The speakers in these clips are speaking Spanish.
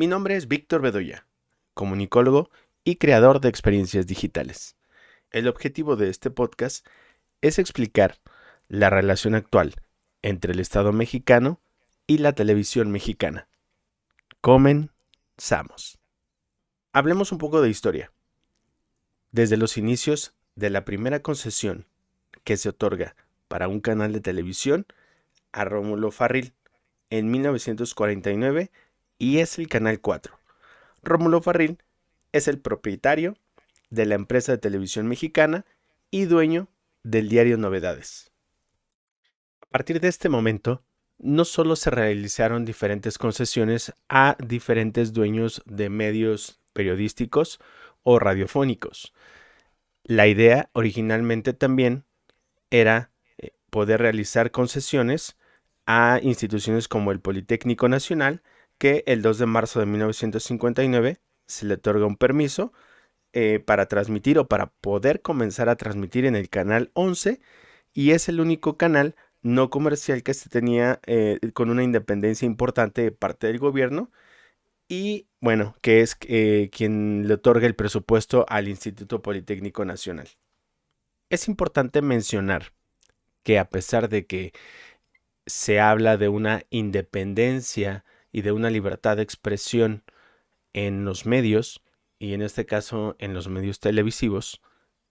Mi nombre es Víctor Bedoya, comunicólogo y creador de experiencias digitales. El objetivo de este podcast es explicar la relación actual entre el Estado mexicano y la televisión mexicana. Comenzamos. Hablemos un poco de historia. Desde los inicios de la primera concesión que se otorga para un canal de televisión a Rómulo Farril en 1949 y es el Canal 4. Rómulo Farril es el propietario de la empresa de televisión mexicana y dueño del diario Novedades. A partir de este momento, no solo se realizaron diferentes concesiones a diferentes dueños de medios periodísticos o radiofónicos. La idea originalmente también era poder realizar concesiones a instituciones como el Politécnico Nacional, que el 2 de marzo de 1959 se le otorga un permiso para transmitir o para poder comenzar a transmitir en el canal 11 y es el único canal no comercial que se tenía con una independencia importante de parte del gobierno y bueno, que es quien le otorga el presupuesto al Instituto Politécnico Nacional. Es importante mencionar que a pesar de que se habla de una independencia y de una libertad de expresión en los medios, y en este caso en los medios televisivos,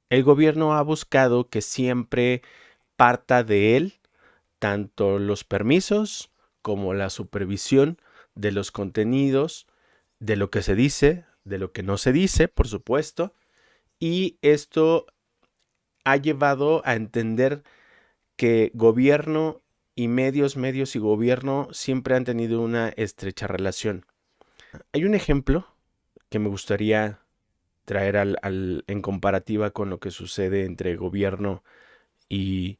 el gobierno ha buscado que siempre parta de él tanto los permisos como la supervisión de los contenidos, de lo que se dice, de lo que no se dice, por supuesto, y esto ha llevado a entender que gobierno y medios y gobierno siempre han tenido una estrecha relación. Hay un ejemplo que me gustaría traer en comparativa con lo que sucede entre gobierno y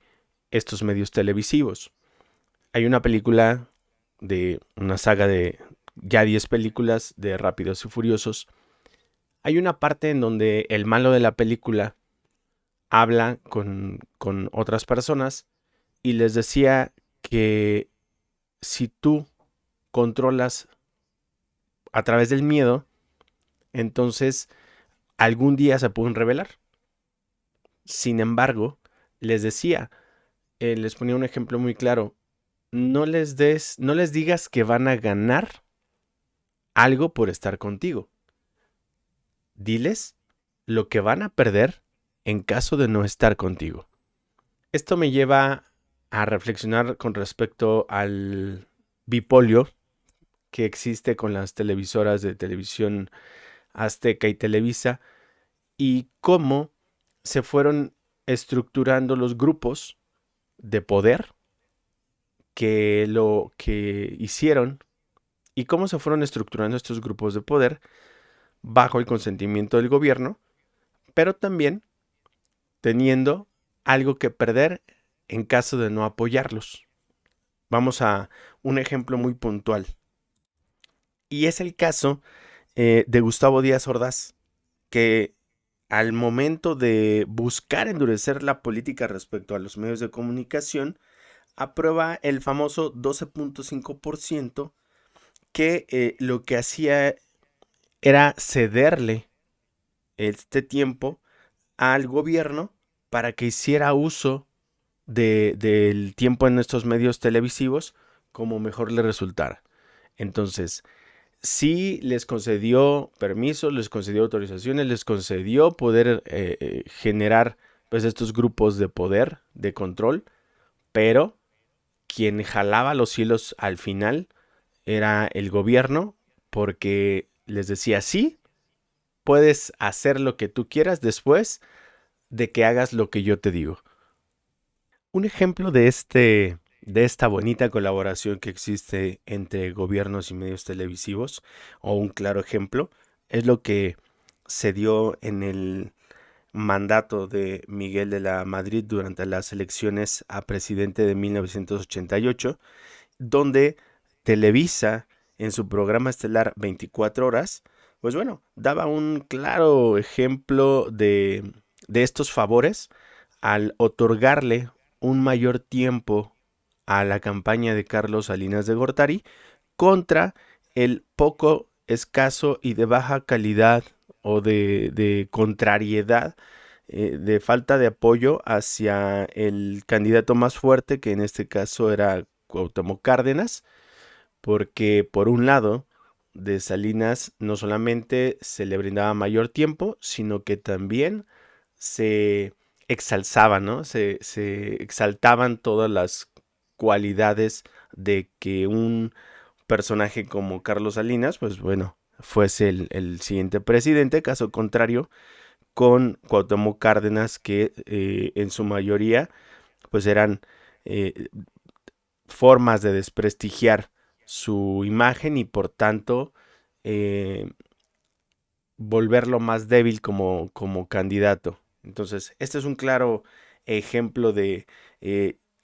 estos medios televisivos. Hay una película de una saga de ya 10 películas de Rápidos y Furiosos. Hay una parte en donde el malo de la película habla con otras personas y les decía que si tú controlas a través del miedo, entonces algún día se pueden revelar. Sin embargo, les decía, les ponía un ejemplo muy claro, no les digas que van a ganar algo por estar contigo. Diles lo que van a perder en caso de no estar contigo. Esto me lleva a reflexionar con respecto al bipolio que existe con las televisoras de televisión Azteca y Televisa y cómo se fueron estructurando los grupos de poder que lo que hicieron y cómo se fueron estructurando estos grupos de poder bajo el consentimiento del gobierno, pero también teniendo algo que perder en caso de no apoyarlos. Vamos a un ejemplo muy puntual. Y es el caso de Gustavo Díaz Ordaz, que al momento de buscar endurecer la política respecto a los medios de comunicación, aprueba el famoso 12.5% que lo que hacía era cederle este tiempo al gobierno para que hiciera uso del tiempo en estos medios televisivos como mejor le resultara. Entonces, sí les concedió permisos, les concedió autorizaciones, les concedió poder generar pues estos grupos de poder, de control, pero quien jalaba los hilos al final era el gobierno porque les decía, sí, puedes hacer lo que tú quieras después de que hagas lo que yo te digo. Un ejemplo de esta bonita colaboración que existe entre gobiernos y medios televisivos, o un claro ejemplo, es lo que se dio en el mandato de Miguel de la Madrid durante las elecciones a presidente de 1988, donde Televisa, en su programa estelar 24 horas, pues bueno, daba un claro ejemplo de estos favores al otorgarle un mayor tiempo a la campaña de Carlos Salinas de Gortari contra el poco escaso y de baja calidad o de contrariedad, de falta de apoyo hacia el candidato más fuerte, que en este caso era Cuauhtémoc Cárdenas, porque por un lado, de Salinas no solamente se le brindaba mayor tiempo, sino que también se exalzaba, ¿no? Se exaltaban todas las cualidades de que un personaje como Carlos Salinas, pues bueno, fuese el siguiente presidente. Caso contrario, con Cuauhtémoc Cárdenas, que en su mayoría, pues eran eh, formas de desprestigiar su imagen y por tanto eh, volverlo más débil como candidato. Entonces, este es un claro ejemplo de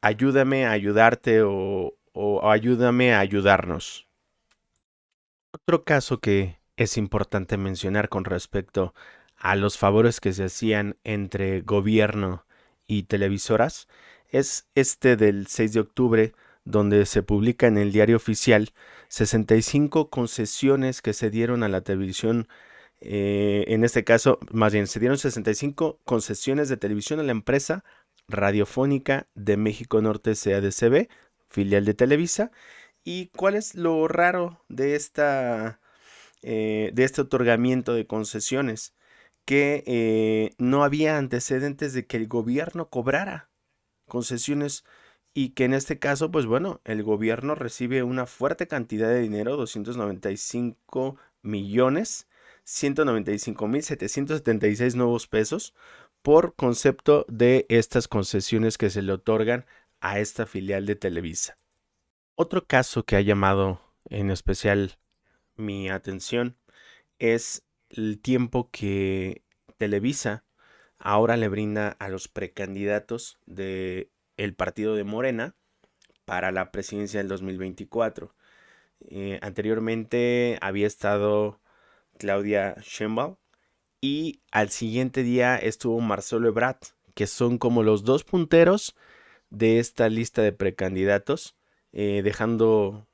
ayúdame a ayudarte o ayúdame a ayudarnos. Otro caso que es importante mencionar con respecto a los favores que se hacían entre gobierno y televisoras es este del 6 de octubre, donde se publica en el Diario Oficial 65 concesiones que se dieron a la televisión. En este caso, más bien, se dieron 65 concesiones de televisión a la empresa radiofónica de México Norte SADCB, filial de Televisa. ¿Y cuál es lo raro de este otorgamiento de concesiones? Que no había antecedentes de que el gobierno cobrara concesiones y que en este caso, pues bueno, el gobierno recibe una fuerte cantidad de dinero, 295 millones, 195,776 nuevos pesos por concepto de estas concesiones que se le otorgan a esta filial de Televisa. Otro caso que ha llamado en especial mi atención es el tiempo que Televisa ahora le brinda a los precandidatos de el partido de Morena para la presidencia del 2024. Anteriormente había estado Claudia Sheinbaum y al siguiente día estuvo Marcelo Ebrard, que son como los dos punteros de esta lista de precandidatos, dejando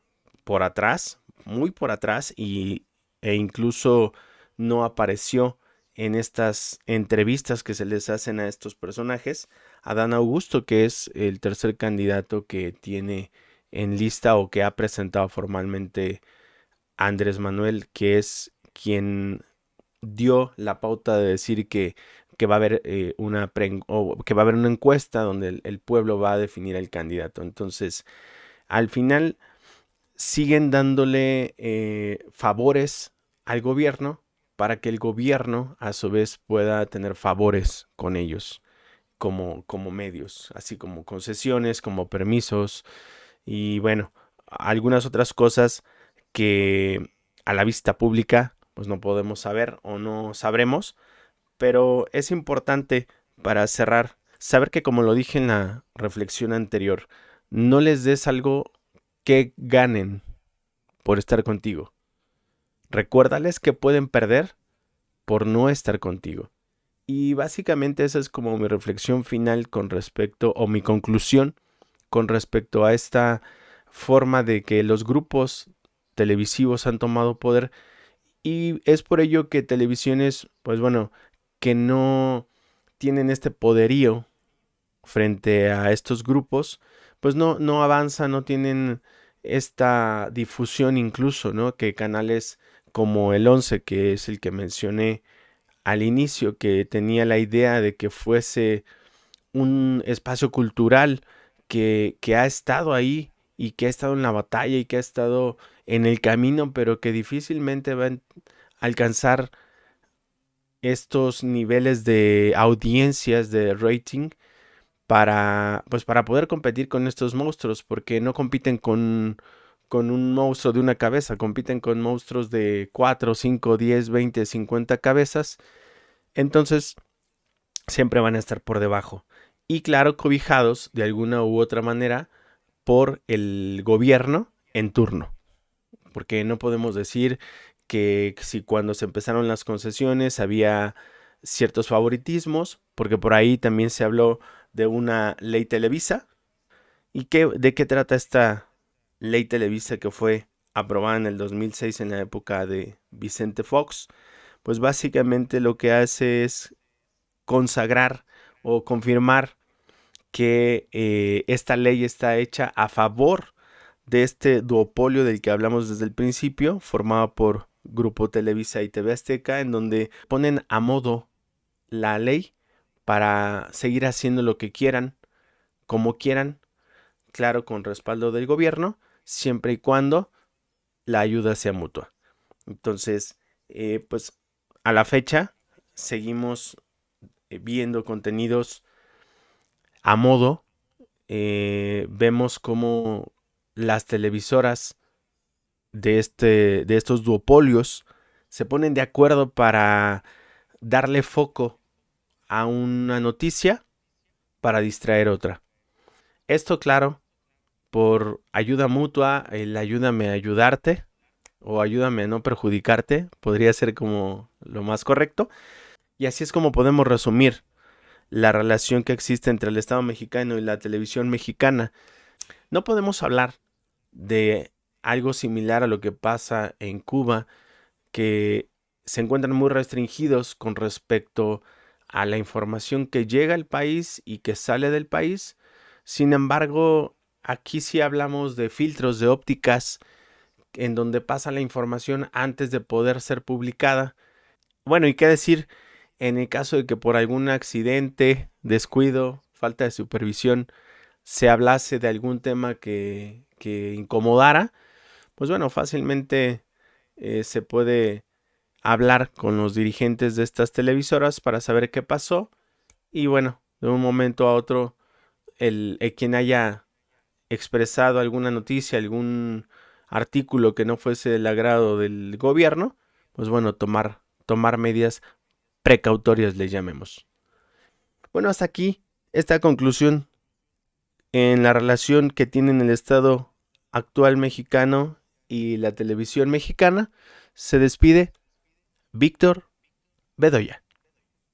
por atrás, muy por atrás, e incluso no apareció en estas entrevistas que se les hacen a estos personajes, Adán Augusto, que es el tercer candidato que tiene en lista o que ha presentado formalmente Andrés Manuel, que es quien dio la pauta de decir que va a haber que va a haber una encuesta donde el pueblo va a definir el candidato. Entonces, al final siguen dándole favores al gobierno para que el gobierno a su vez pueda tener favores con ellos como medios, así como concesiones, como permisos y bueno, algunas otras cosas que a la vista pública pues no podemos saber o no sabremos, pero es importante para cerrar saber que, como lo dije en la reflexión anterior, no les des algo que ganen por estar contigo. Recuérdales que pueden perder por no estar contigo. Y básicamente esa es como mi reflexión final con respecto, o mi conclusión con respecto a esta forma de que los grupos televisivos han tomado poder. Y es por ello que televisiones, pues bueno, que no tienen este poderío frente a estos grupos, pues no avanzan, no tienen esta difusión incluso, ¿no? Que canales como el 11, que es el que mencioné al inicio, que tenía la idea de que fuese un espacio cultural que ha estado ahí y que ha estado en la batalla y que ha estado en el camino, pero que difícilmente va a alcanzar estos niveles de audiencias, de rating, pues para poder competir con estos monstruos, porque no compiten con un monstruo de una cabeza, compiten con monstruos de 4, 5, 10, 20, 50 cabezas. Entonces, siempre van a estar por debajo. Y claro, cobijados de alguna u otra manera por el gobierno en turno. Porque no podemos decir que si cuando se empezaron las concesiones había ciertos favoritismos, porque por ahí también se habló de una ley Televisa. ¿Y de qué trata esta ley Televisa que fue aprobada en el 2006 en la época de Vicente Fox, pues básicamente lo que hace es consagrar o confirmar que esta ley está hecha a favor de este duopolio del que hablamos desde el principio, formado por Grupo Televisa y TV Azteca, en donde ponen a modo la ley para seguir haciendo lo que quieran, como quieran, claro, con respaldo del gobierno, siempre y cuando la ayuda sea mutua. Entonces, pues a la fecha seguimos viendo contenidos a modo. Vemos cómo las televisoras de estos duopolios se ponen de acuerdo para darle foco a una noticia para distraer otra. Esto, claro, por ayuda mutua, el ayúdame a ayudarte o ayúdame a no perjudicarte, podría ser como lo más correcto. Y así es como podemos resumir la relación que existe entre el Estado mexicano y la televisión mexicana. No podemos hablar de algo similar a lo que pasa en Cuba, que se encuentran muy restringidos con respecto a la información que llega al país y que sale del país. Sin embargo, aquí sí hablamos de filtros de ópticas en donde pasa la información antes de poder ser publicada. Bueno, y qué decir en el caso de que por algún accidente, descuido, falta de supervisión, se hablase de algún tema que incomodara, pues bueno, fácilmente se puede hablar con los dirigentes de estas televisoras para saber qué pasó y bueno, de un momento a otro, el quien haya expresado alguna noticia, algún artículo que no fuese del agrado del gobierno, pues bueno, tomar medidas precautorias, le llamemos. Bueno, hasta aquí esta conclusión en la relación que tienen el Estado actual mexicano y la televisión mexicana. Se despide Víctor Bedoya.